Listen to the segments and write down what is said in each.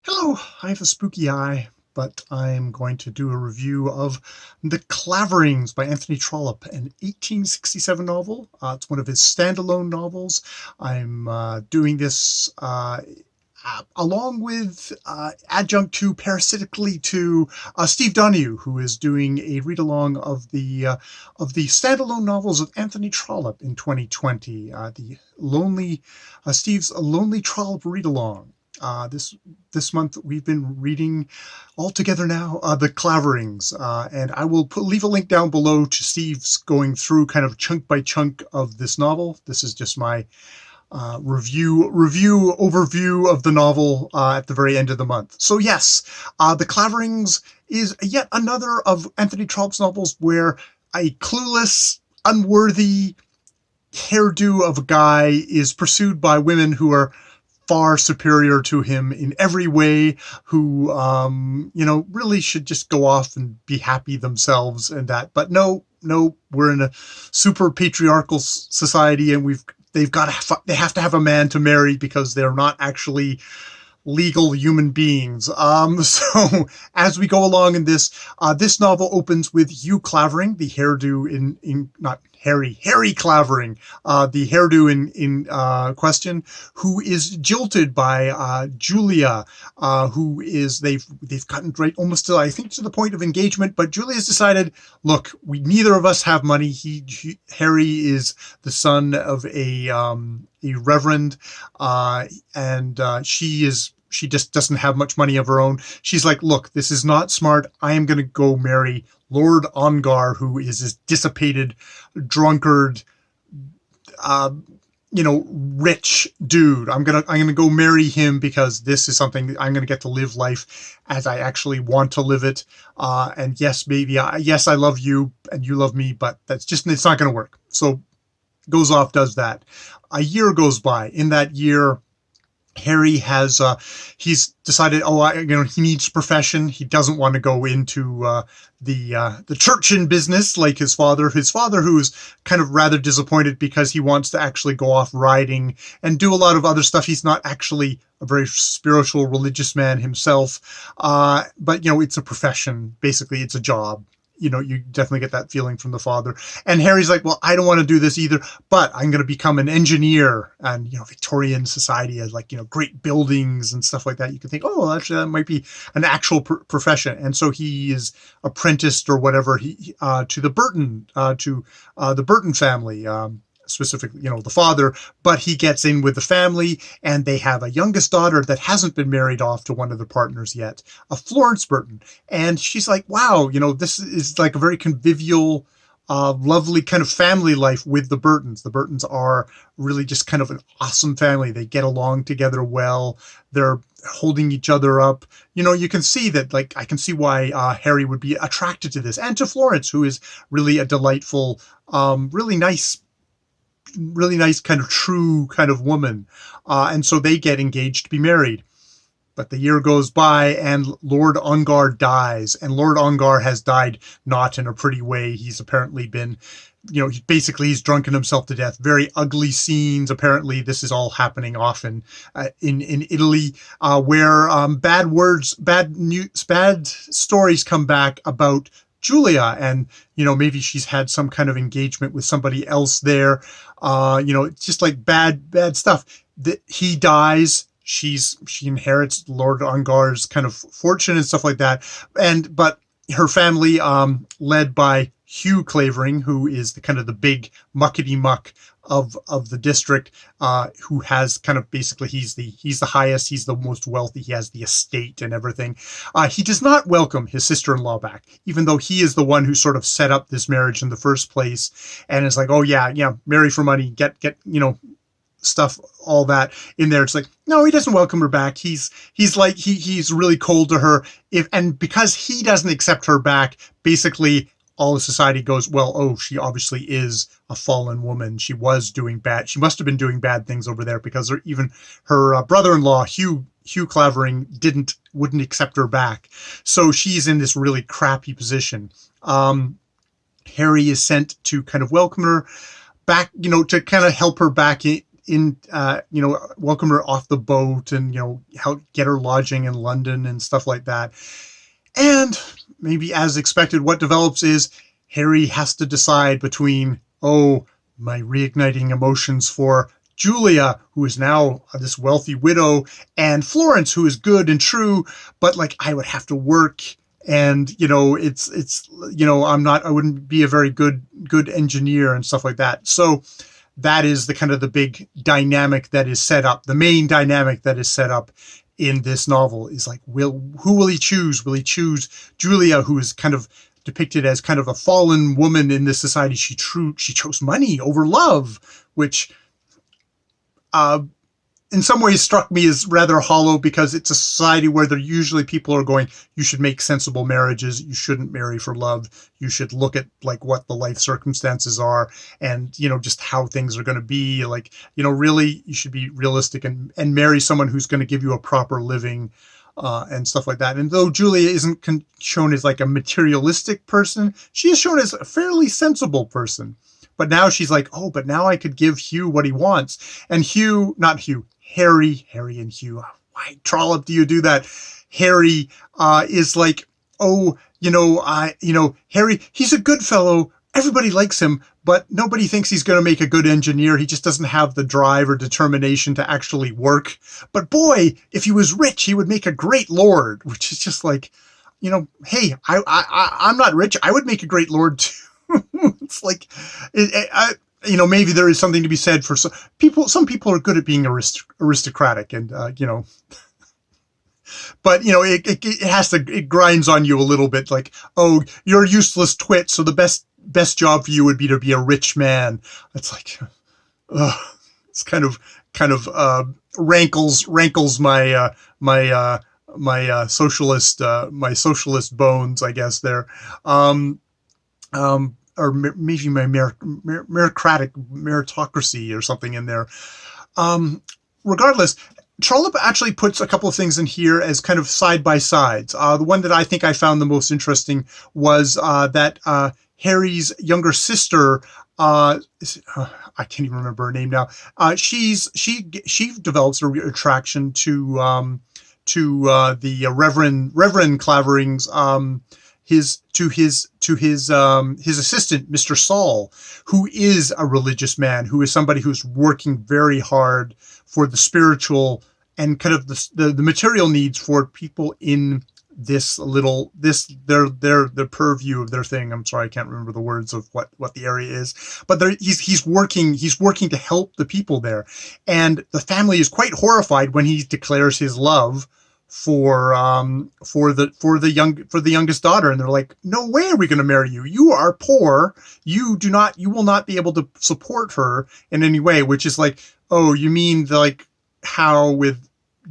Hello, I have a spooky eye, but I'm going to do a review of The Claverings by Anthony Trollope, an 1867 novel. It's one of his standalone novels. I'm doing this along with adjunct to parasitically to Steve Donoghue, who is doing a read-along of the standalone novels of Anthony Trollope in 2020. The Steve's Lonely Trollop read-along. This month we've been reading all together now the Claverings, and I will leave a link down below to Steve's going through kind of chunk by chunk of this novel. This is just my review overview of the novel at the very end of the month. So yes, the Claverings is yet another of Anthony Trollope's novels where a clueless, unworthy hairdo of a guy is pursued by women who are far superior to him in every way, who really should just go off and be happy themselves and that. But no, we're in a super patriarchal society, and they have to have a man to marry because they're not actually legal human beings. So as we go along in this novel opens with Hugh Clavering, the hairdo in not Harry Clavering, the hairdo in question, who is jilted by Julia, who is they've gotten right almost to, I think, to the point of engagement, but Julia's decided, look, neither of us have money. Harry is the son of a reverend, and she just doesn't have much money of her own. She's like, look, this is not smart. I am going to go marry Lord Ongar, who is this dissipated, drunkard, rich dude. I'm gonna go marry him because this is something I'm gonna get to live life as I actually want to live it. And yes, yes, I love you and you love me, but it's not gonna work. So goes off, does that. A year goes by. In that year, Harry has he's decided, he needs profession. He doesn't want to go into the church and business like his father. His father, who is kind of rather disappointed because he wants to actually go off riding and do a lot of other stuff. He's not actually a very spiritual, religious man himself, but it's a profession. Basically, it's a job. You definitely get that feeling from the father. And Harry's like, well, I don't want to do this either, but I'm going to become an engineer. And, Victorian society has great buildings and stuff like that. You can think, oh, actually, that might be an actual profession. And so he is apprenticed or whatever to the Burton family, specifically, the father, but he gets in with the family, and they have a youngest daughter that hasn't been married off to one of the partners yet, a Florence Burton. And she's like, wow, this is like a very convivial, lovely kind of family life with the Burtons. The Burtons are really just kind of an awesome family. They get along together well. They're holding each other up. You can see that, I can see why Harry would be attracted to this, and to Florence, who is really a delightful, really nice kind of true kind of woman. And so they get engaged to be married. But the year goes by and Lord Ongar dies. And Lord Ongar has died not in a pretty way. He's apparently been, he's drunken himself to death. Very ugly scenes. Apparently this is all happening often in Italy, where bad stories come back about Julia, and maybe she's had some kind of engagement with somebody else there. It's just like bad stuff. He dies. She inherits Lord Ongar's kind of fortune and stuff like that. But her family, led by Hugh Clavering, who is the big muckety muck of the district, who has kind of basically he's the highest, he's the most wealthy, he has the estate and everything. He does not welcome his sister-in-law back, even though he is the one who sort of set up this marriage in the first place, and is like, oh yeah, marry for money, get stuff, all that in there. It's like, no, he doesn't welcome her back. He's really cold to her. Because he doesn't accept her back, basically all of society goes, well, oh, she obviously is a fallen woman. She was doing bad. She must have been doing bad things over there, because even her brother-in-law, Hugh Clavering, wouldn't accept her back. So she's in this really crappy position. Harry is sent to kind of welcome her back, to kind of help her back welcome her off the boat and, help get her lodging in London and stuff like that. And maybe as expected, what develops is Harry has to decide between, my reigniting emotions for Julia, who is now this wealthy widow, and Florence, who is good and true, but like I would have to work, and I wouldn't be a very good engineer and stuff like that. So that is the kind of the big dynamic that is set up. The main dynamic that is set up in this novel is like, who will he choose? Will he choose Julia, who is kind of depicted as kind of a fallen woman in this society? She chose money over love, which in some ways struck me as rather hollow, because it's a society where there usually people are going, you should make sensible marriages, you shouldn't marry for love, you should look at like what the life circumstances are, and just how things are going to be, like really you should be realistic and marry someone who's going to give you a proper living, and stuff like that. And though Julia isn't shown as like a materialistic person, she is shown as a fairly sensible person. But now she's like, but now I could give Hugh what he wants. And Harry and Hugh. Why, Trollope, do you do that? Harry is like, Harry, he's a good fellow. Everybody likes him, but nobody thinks he's going to make a good engineer. He just doesn't have the drive or determination to actually work. But boy, if he was rich, he would make a great lord, which is just like, hey, I'm not rich. I would make a great lord too. It's like, maybe there is something to be said for some people are good at being aristocratic, and but it grinds on you a little bit, like, you're a useless twit, so the best job for you would be to be a rich man. It's like, it's kind of rankles my socialist bones, I guess, there. Or maybe my meritocracy or something in there. Regardless, Trollope actually puts a couple of things in here as kind of side by sides. The one that I think I found the most interesting was that Harry's younger sister, I can't even remember her name now. She develops a attraction to the Reverend Claverings, his assistant, Mr. Saul, who is a religious man, who is somebody who's working very hard for the spiritual and kind of the material needs for people in their purview of their thing. I'm sorry, I can't remember the words of what the area is, but he's working to help the people there, and the family is quite horrified when he declares his love for the youngest daughter, and they're like, no way are we going to marry you. You are poor. You will not be able to support her in any way, which is like, you mean like how with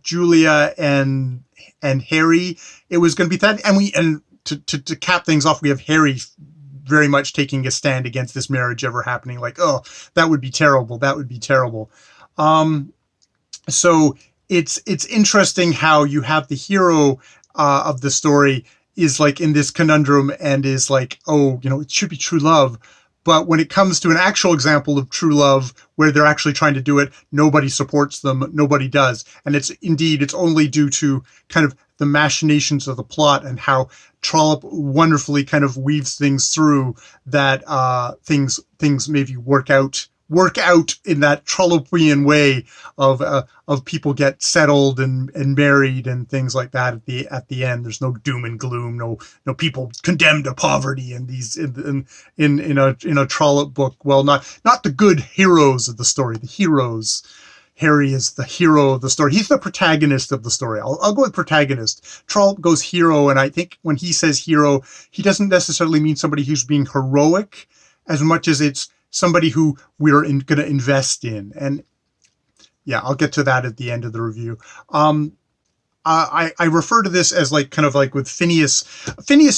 Julia and Harry it was going to be that, and to cap things off, we have Harry very much taking a stand against this marriage ever happening, like, that would be terrible. So it's interesting how you have the hero of the story is like in this conundrum and is like, it should be true love. But when it comes to an actual example of true love where they're actually trying to do it, nobody supports them. Nobody does. And it's only due to kind of the machinations of the plot and how Trollope wonderfully kind of weaves things through that things maybe work out in that Trollopean way of people get settled and married and things like that at the end. There's no doom and gloom, no people condemned to poverty in a Trollope book. Well, not the good heroes of the story. The heroes. Harry is the hero of the story. He's the protagonist of the story. I'll go with protagonist. Trollope goes hero, and I think when he says hero, he doesn't necessarily mean somebody who's being heroic as much as it's somebody who we're going to invest in. And yeah, I'll get to that at the end of the review. I refer to this as like kind of like with Phineas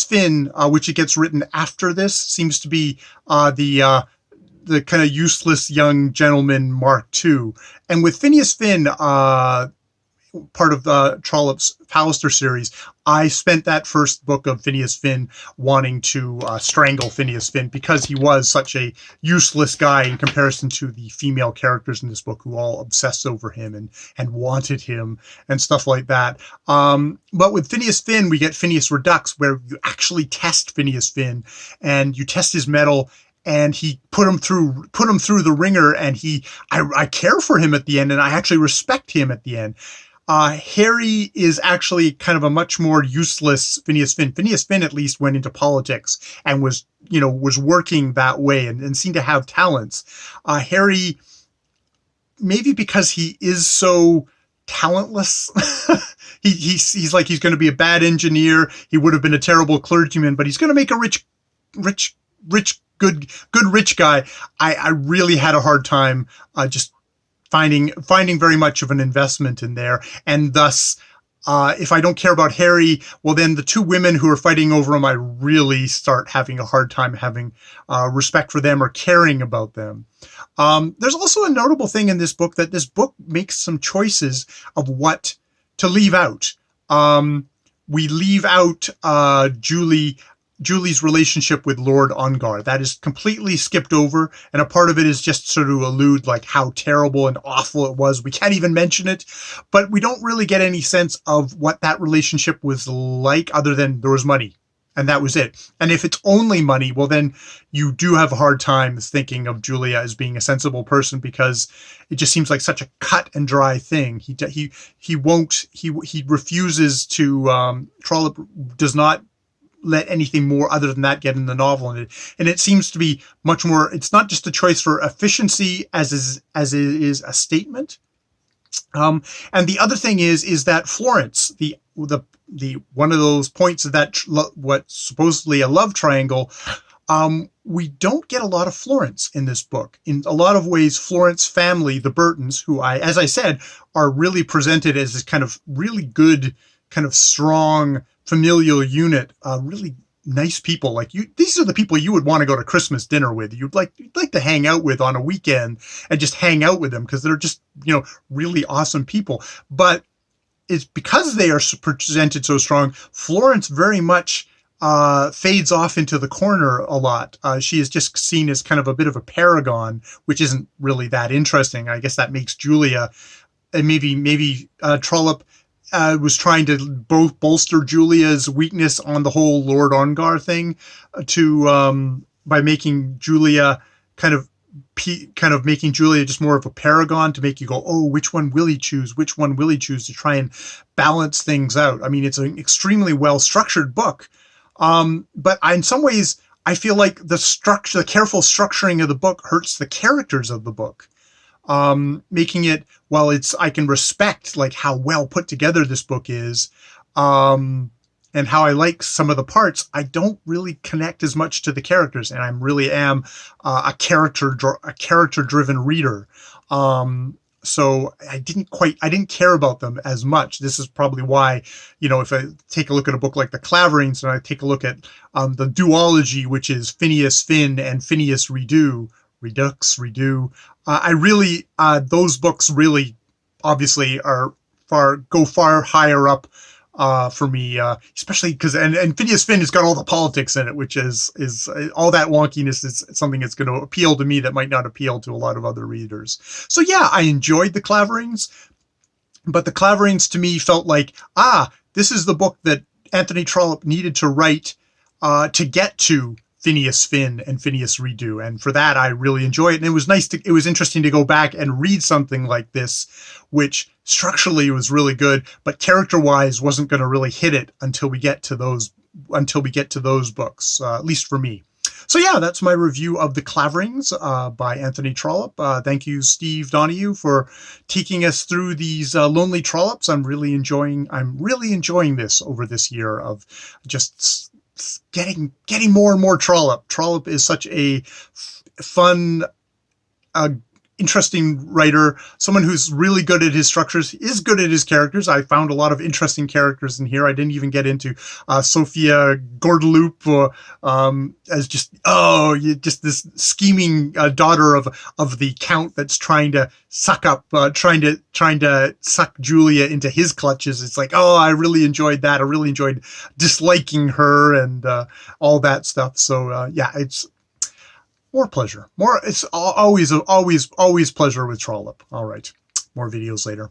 Finn, which it gets written after this, seems to be the kind of useless young gentleman Mark II. And with Phineas Finn, part of the Trollope's Pallister series, I spent that first book of Phineas Finn wanting to strangle Phineas Finn because he was such a useless guy in comparison to the female characters in this book who all obsessed over him and wanted him and stuff like that. But with Phineas Finn, we get Phineas Redux, where you actually test Phineas Finn and you test his mettle, and he put him through the ringer, and I care for him at the end, and I actually respect him at the end. Harry is actually kind of a much more useless Phineas Finn. Phineas Finn at least went into politics and was working that way and seemed to have talents. Harry, maybe because he is so talentless, he's like, he's going to be a bad engineer. He would have been a terrible clergyman, but he's going to make a rich, good rich guy. I really had a hard time just finding very much of an investment in there, and thus if I don't care about Harry, well, then the two women who are fighting over him, I really start having a hard time having respect for them or caring about them. There's also a notable thing in this book, that this book makes some choices of what to leave out. We leave out Julie's relationship with Lord Ongar. That is completely skipped over, and a part of it is just sort of allude like how terrible and awful it was. We can't even mention it, but we don't really get any sense of what that relationship was like, other than there was money, and that was it. And if it's only money, well, then you do have a hard time thinking of Julia as being a sensible person, because it just seems like such a cut and dry thing. He refuses to, Trollope does not let anything more other than that get in the novel, and it seems to be much more. It's not just a choice for efficiency as it is a statement. And the other thing is that Florence, the one of those points of that what's supposedly a love triangle, we don't get a lot of Florence in this book. In a lot of ways, Florence family, the Burtons, who as I said, are really presented as this kind of really good, kind of strong familial unit, really nice people. Like these are the people you would want to go to Christmas dinner with. You'd like to hang out with on a weekend and just hang out with them, because they're just, really awesome people. But it's because they are presented so strong, Florence very much fades off into the corner a lot. She is just seen as kind of a bit of a paragon, which isn't really that interesting. I guess that makes Julia, and maybe Trollope was trying to both bolster Julia's weakness on the whole Lord Ongar thing, by making Julia kind of making Julia just more of a paragon, to make you go, oh, which one will he choose? Which one will he choose, to try and balance things out? I mean, it's an extremely well structured book, but in some ways, I feel like the careful structuring of the book hurts the characters of the book. Making it, while I can respect like how well put together this book is, and how I like some of the parts, I don't really connect as much to the characters, and I really am a character driven reader. So I didn't care about them as much. This is probably why, if I take a look at a book like the Claverings, and I take a look at the duology, which is Phineas Finn and Phineas Redux, Redo. I really, those books really, obviously, go far higher up for me, especially because, and Phineas Finn has got all the politics in it, which is all that wonkiness is something that's going to appeal to me that might not appeal to a lot of other readers. So yeah, I enjoyed the Claverings, but the Claverings to me felt like, this is the book that Anthony Trollope needed to write to get to Phineas Finn and Phineas Redo, and for that I really enjoy it. And it was interesting to go back and read something like this, which structurally was really good, but character-wise wasn't going to really hit it until we get to those books, at least for me. So yeah, that's my review of The Claverings by Anthony Trollope. Thank you, Steve Donoghue, for taking us through these Lonely Trollopes. I'm really enjoying this over this year of just getting more and more Trollope. Trollope is such a fun, interesting writer, someone who's really good at his structures, is good at his characters. I found a lot of interesting characters in here. I didn't even get into Sophia Gordeloup as just this scheming daughter of the Count that's trying to suck up, trying to suck Julia into his clutches. It's like, oh, I really enjoyed that. I really enjoyed disliking her and all that stuff. So yeah, it's more pleasure. It's always pleasure with Trollope. All right, more videos later.